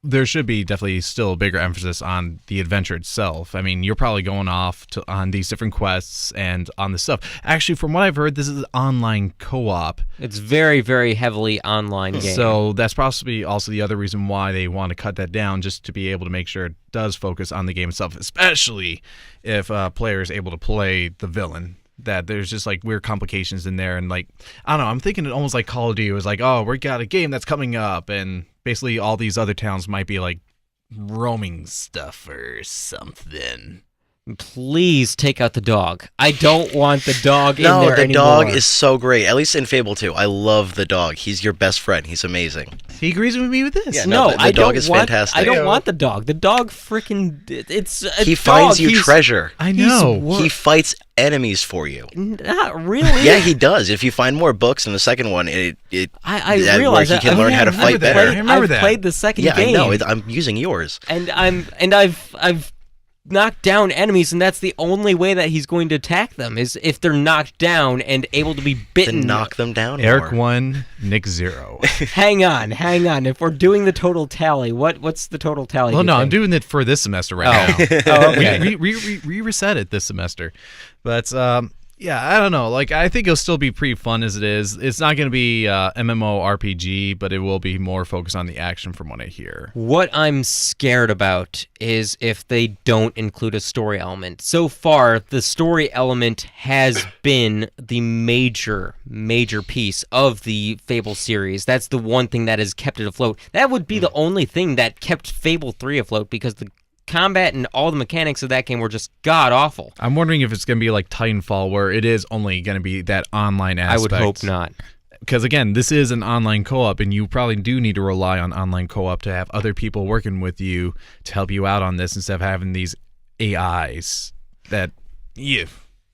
there should be definitely still a bigger emphasis on the adventure itself. I mean, you're probably going off on these different quests and on the stuff. Actually, from what I've heard, this is online co-op. It's very, very heavily online game. So that's possibly also the other reason why they want to cut that down, just to be able to make sure it does focus on the game itself, especially if a player is able to play the villain. That there's just like weird complications in there, and like I don't know, I'm thinking it almost like Call of Duty was like, oh, we got a game that's coming up, and basically all these other towns might be like roaming stuff or something. Please take out the dog. I don't want the dog in there No, the anymore. dog is so great. At least in Fable 2, I love the dog. He's your best friend. He's amazing. He agrees with me with this. Yeah, No, the I dog don't is want. fantastic. I don't want the dog. The dog freaking. It's a He dog. finds you He's treasure. I know. He fights enemies for you. Not really. Yeah, he does. If you find more books in the second one, I that realize where he can learn how to fight better. I remember I've that. played the second Yeah, game. I know. I'm using yours. And I've knocked down enemies, and that's the only way that he's going to attack them is if they're knocked down and able to be bitten. Then knock them down. Eric more. 1, Nick 0. Hang on. If we're doing the total tally, what's the total tally? Well, you no, I'm think? doing it for this semester right now. Oh, okay. We reset it this semester, but yeah, I don't know. Like, I think it'll still be pretty fun as it is. It's not going to be MMORPG, but it will be more focused on the action from what I hear. What I'm scared about is if they don't include a story element. So far, the story element has been the major piece of the Fable series. That's the one thing that has kept it afloat. That would be the only thing that kept Fable 3 afloat, because the combat and all the mechanics of that game were just god-awful. I'm wondering if it's going to be like Titanfall, where it is only going to be that online aspect. I would hope not. Because, again, this is an online co-op, and you probably do need to rely on online co-op to have other people working with you to help you out on this instead of having these AIs that...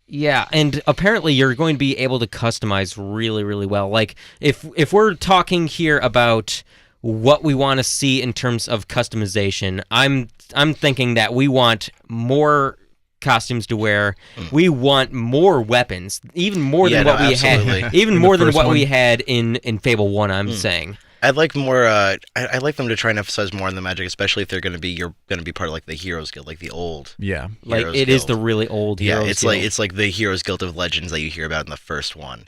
Yeah, and apparently you're going to be able to customize really, really well. Like, if we're talking here about what we want to see in terms of customization, I'm thinking that we want more costumes to wear. We want more weapons, even more than what we absolutely. had. Even In more the than first what one? we had in Fable 1, I'm saying. I'd like more. I like them to try and emphasize more on the magic, especially if you're going to be part of like the Heroes Guild, like the old. Yeah, like Heroes it is Guild. the really old. Yeah, Heroes it's Guild. like the Heroes Guild of Legends that you hear about in the first one.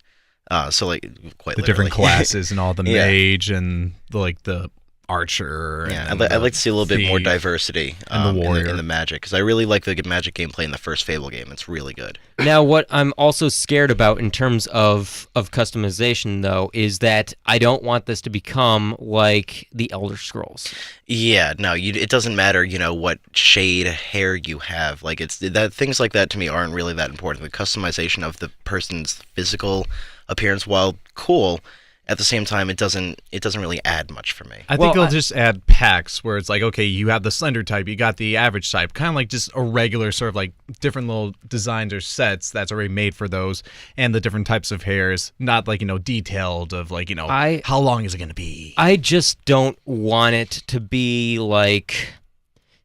So like quite the literally. different classes and all the Yeah. mage and the archer. Yeah, and I'd like to see a little bit more thief. diversity and the warrior. in the magic, because I really like the magic gameplay in the first Fable game. It's really good. Now, what I'm also scared about in terms of customization, though, is that I don't want this to become like the Elder Scrolls. Yeah, no, it doesn't matter, what shade hair you have. Like it's that things like that to me aren't really that important. The customization of the person's physical appearance, while cool, at the same time, it doesn't really add much for me. I think they'll just add packs where it's like, okay, you have the slender type, you got the average type, kind of like just a regular sort of like different little designs or sets that's already made for those, and the different types of hairs, not like, detailed of like, how long is it going to be? I just don't want it to be like,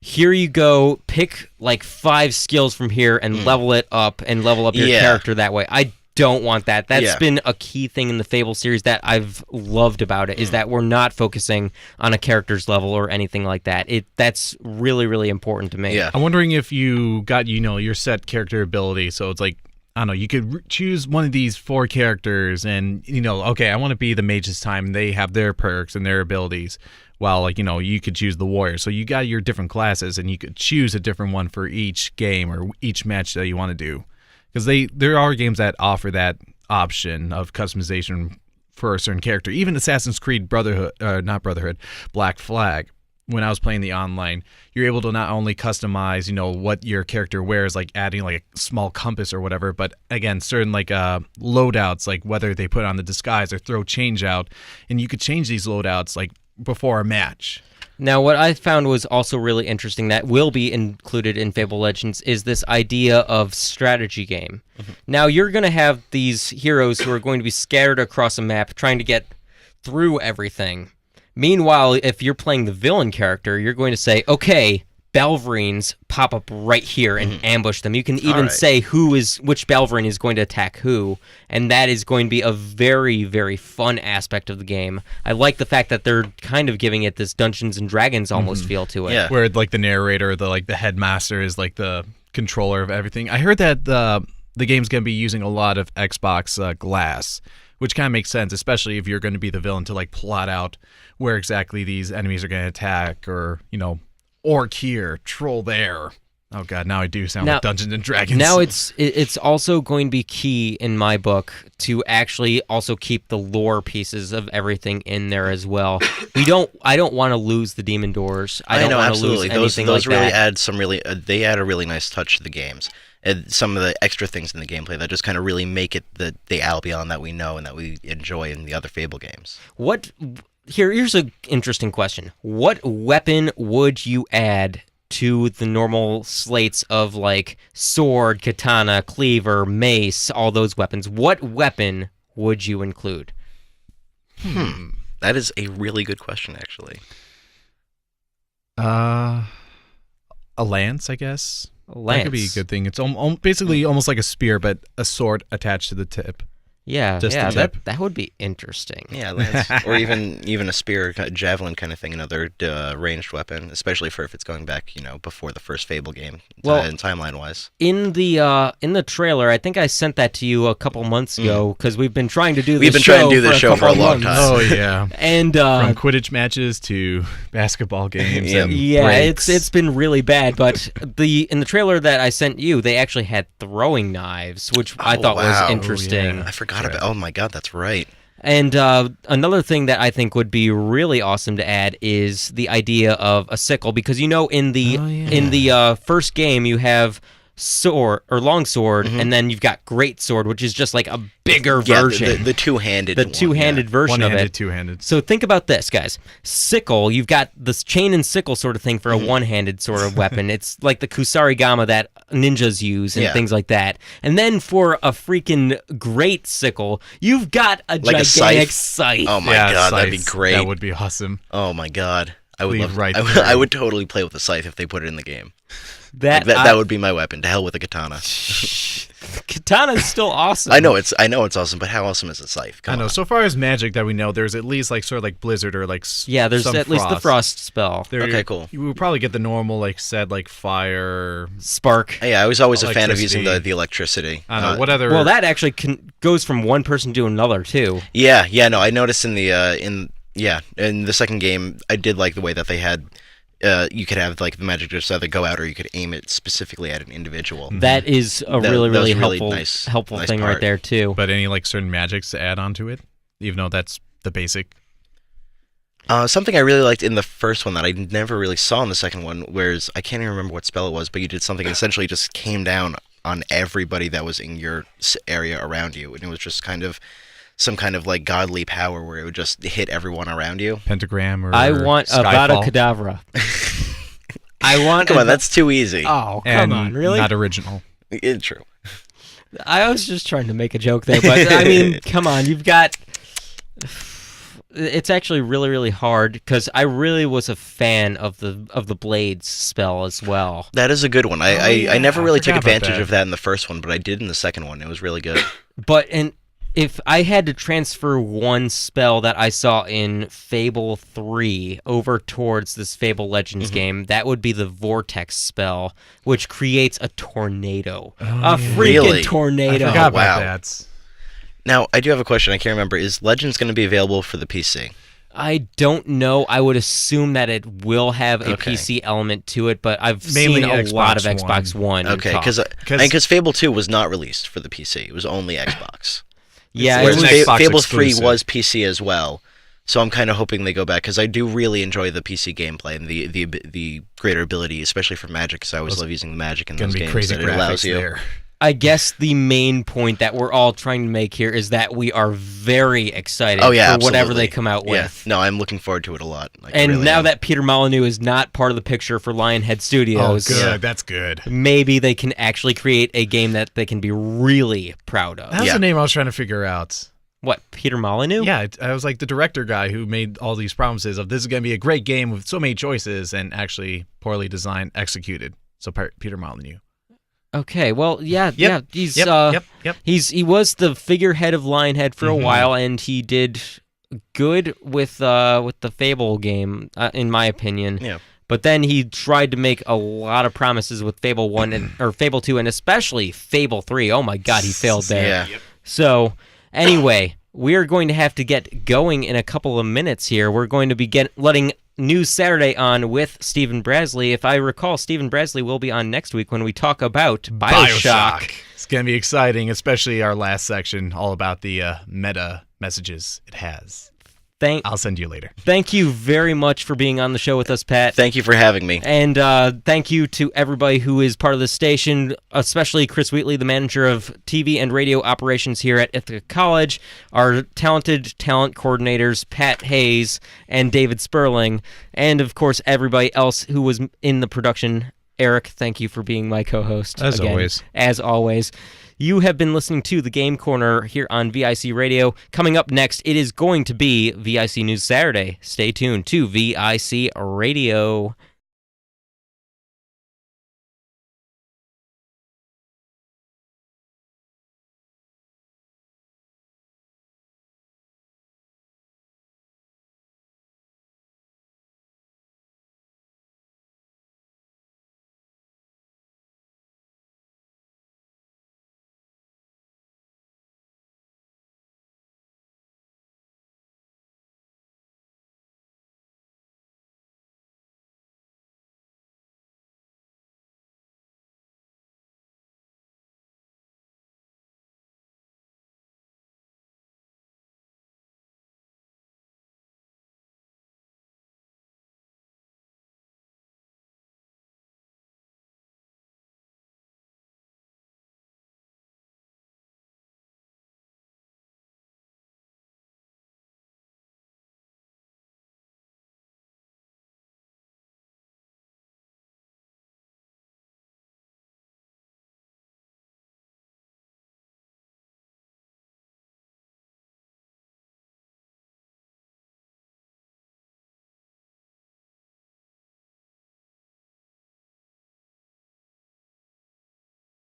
here you go, pick like 5 skills from here and level it up and level up your character that way. I don't want that. That's been a key thing in the Fable series that I've loved about it, is that we're not focusing on a character's level or anything like that. That's really, really important to me. Yeah. I'm wondering if you got, your set character ability, so it's like, I don't know, you could choose one of these 4 characters and, okay, I want to be the mage this time, and they have their perks and their abilities, while, like, you could choose the warrior. So you got your different classes, and you could choose a different one for each game or each match that you want to do. Because there are games that offer that option of customization for a certain character. Even Assassin's Creed Black Flag, when I was playing the online, you're able to not only customize, what your character wears, like adding like a small compass or whatever, but again, certain like loadouts, like whether they put on the disguise or throw change out, and you could change these loadouts like before a match. Now, what I found was also really interesting that will be included in Fable Legends is this idea of strategy game. Now, you're going to have these heroes who are going to be scattered across a map trying to get through everything. Meanwhile, if you're playing the villain character, you're going to say, okay, Balverines pop up right here and ambush them. You can even say which Balverine is going to attack who, and that is going to be a very, very fun aspect of the game. I like the fact that they're kind of giving it this Dungeons and Dragons almost feel to it. Yeah. Where like the narrator, the headmaster is like the controller of everything. I heard that the game's going to be using a lot of Xbox glass, which kind of makes sense, especially if you're going to be the villain to like plot out where exactly these enemies are going to attack, or orc here, troll there. Oh god, now I do sound like Dungeons and Dragons. Now it's also going to be key in my book to actually also keep the lore pieces of everything in there as well. I don't want to lose the demon doors. I don't want to lose anything those like really that. they add a really nice touch to the games. And some of the extra things in the gameplay that just kind of really make it the Albion that we know and that we enjoy in the other Fable games. Here's an interesting question. What weapon would you add to the normal slates of like sword, katana, cleaver, mace, all those weapons? What weapon would you include? That is a really good question, actually. A lance, I guess. A lance. That could be a good thing. It's basically almost like a spear, but a sword attached to the tip. Yeah, Just the tip. that would be interesting. Yeah, lance. Or even a spear, javelin kind of thing, another ranged weapon, especially for if it's going back, before the first Fable game, and timeline-wise. In the trailer, I think I sent that to you a couple months ago because we've been trying to do this. We've been trying to do this show for a long time. Oh yeah, and from Quidditch matches to basketball games. and breaks. it's been really bad. But in the trailer that I sent you, they actually had throwing knives, which I thought was interesting. I forgot about. Oh my god, that's right. And another thing that I think would be really awesome to add is the idea of a sickle, because in the first game you have sword or long sword, and then you've got great sword, which is just like a bigger version. The two-handed. The two-handed version of it. Two-handed. So think about this, guys. Sickle, you've got this chain and sickle sort of thing for a one-handed sort of weapon. It's like the Kusarigama that ninjas use and things like that. And then for a freaking great sickle, you've got a gigantic scythe. Oh my god, that'd be great. That would be awesome. Oh my god. I would love. Right I would totally play with a scythe if they put it in the game. That would be my weapon. To hell with a katana. Katana's still awesome. I know it's awesome, but how awesome is a scythe? Come I know. on. So far as magic that we know, there's at least like sort of like Blizzard or like there's some at least the frost spell. Okay, cool. You will probably get the normal like said like fire, Spark. Yeah, I was always a fan of using Electricity. the electricity. I don't know what other. Well, that actually goes from one person to another too. Yeah, no, I noticed in the second game, I did like the way that they had. You could have like the magic just either go out or you could aim it specifically at an individual. That is a That really, was really really helpful nice thing part. right there too. But any like certain magics to add onto it, even though that's the basic. Something I really liked in the first one that I never really saw in the second one, whereas I can't even remember what spell it was, but you did something that essentially just came down on everybody that was in your area around you, and it was just kind of some kind of like godly power where it would just hit everyone around you. Pentagram or I want Avada Skyfall. Kedavra. I want. Come on, that's too easy. Oh, come And on, really? not original. True. I was just trying to make a joke there, but I mean, come on, you've got. It's actually really, really hard because I really was a fan of the Blades spell as well. That is a good one. I never really took forgot about advantage that. of that in the first one, but I did in the second one. It was really good. But if I had to transfer one spell that I saw in Fable 3 over towards this Fable Legends game, that would be the Vortex spell, which creates a tornado. A freaking Really? I tornado. forgot wow. about that. Now, I do have a question. I can't remember. Is Legends going to be available for the PC? I don't know. I would assume that it will have a Okay. PC element to it, but I've Mainly seen a lot of Xbox Xbox One. Okay, talk. because Fable 2 was not released for the PC. It was only Xbox. yeah, Whereas it was, an Xbox Fable 3 exclusive. was PC as well. So I'm kind of hoping they go back because I do really enjoy the PC gameplay and the greater ability, especially for Magic, because I always love using the Magic in Gonna those be games crazy that it allows graphics you. there. I guess the main point that we're all trying to make here is that we are very excited Oh yeah, for whatever absolutely. they come out Yeah. with. No, I'm looking forward to it a lot. Like, I And really now am. that Peter Molyneux is not part of the picture for Lionhead Oh, Studios, good. That's good. maybe they can actually create a game that they can be really proud of. That's Yeah. the name I was trying to figure out. What, Peter Molyneux? Yeah, I was like the director guy who made all these promises of this is going to be a great game with so many choices and actually poorly designed, executed. So Peter Molyneux. Okay, well, yeah, he's Yep. he was the figurehead of Lionhead for a while, and he did good with the Fable game, in my opinion. Yeah. But then he tried to make a lot of promises with Fable 1 or Fable 2, and especially Fable 3. Oh my God, he failed there. Yeah. So, anyway, we are going to have to get going in a couple of minutes here. We're going to be letting News Saturday on with Stephen Brasley. If I recall, Stephen Brasley will be on next week when we talk about Bioshock. It's going to be exciting, especially our last section, all about the meta messages it has. I'll send you later. Thank you very much for being on the show with us, Pat. Thank you for having me. And thank you to everybody who is part of the station, especially Chris Wheatley, the manager of TV and radio operations here at Ithaca College, our talented talent coordinators, Pat Hayes and David Sperling, and, of course, everybody else who was in the production. Eric, thank you for being my co-host. As again, always. As always. You have been listening to The Game Corner here on VIC Radio. Coming up next, it is going to be VIC News Saturday. Stay tuned to VIC Radio.